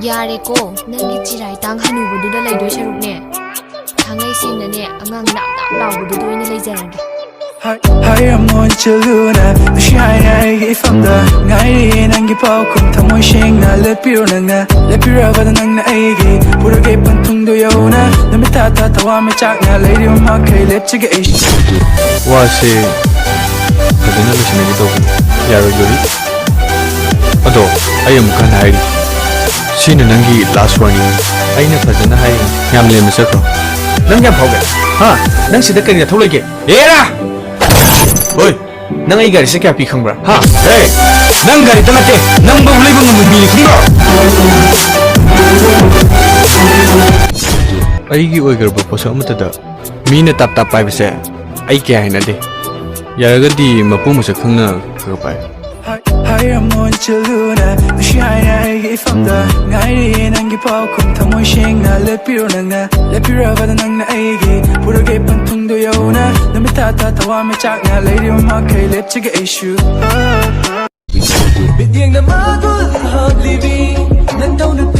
Yareko, nangi chirai tang hanubudu lay do sharukne. Hangai singane, angang nap laubudu in the laser. I am on Chaluna, the shine if I'm the Ngai and Gipao, Tamoshing, Lepiranga, Lepira than EIGI, put a gape and Tung do Yona, the Mitata, Tawami Chakna, Lady of Maka, let's get it. Was it? I didn't listen to it. Yaraguri. Although I am Kanai. Seen an Angi last warning. I never had a high Yamli Misako. Nanga Pocket. Ha, Nancy the Kenya Tolake. Yeah! Boy, Nanga got a second pick hunger. Ha, hey, Nanga, number of living with me. I give a girl for some of the mean a tap by the I can't a day. Yaragadi, Mapumas a kuna, go by. I am on Chaluna, the shine if I'm the Ngai and Gipao, Tamoshing, Lepiranga, Lepira than EIGI, put a gape and Tung do Yona, the Mitata, Tawami Chakna, Lady of Maka, let's get issue. Bidding the Marble, hardly be, then don't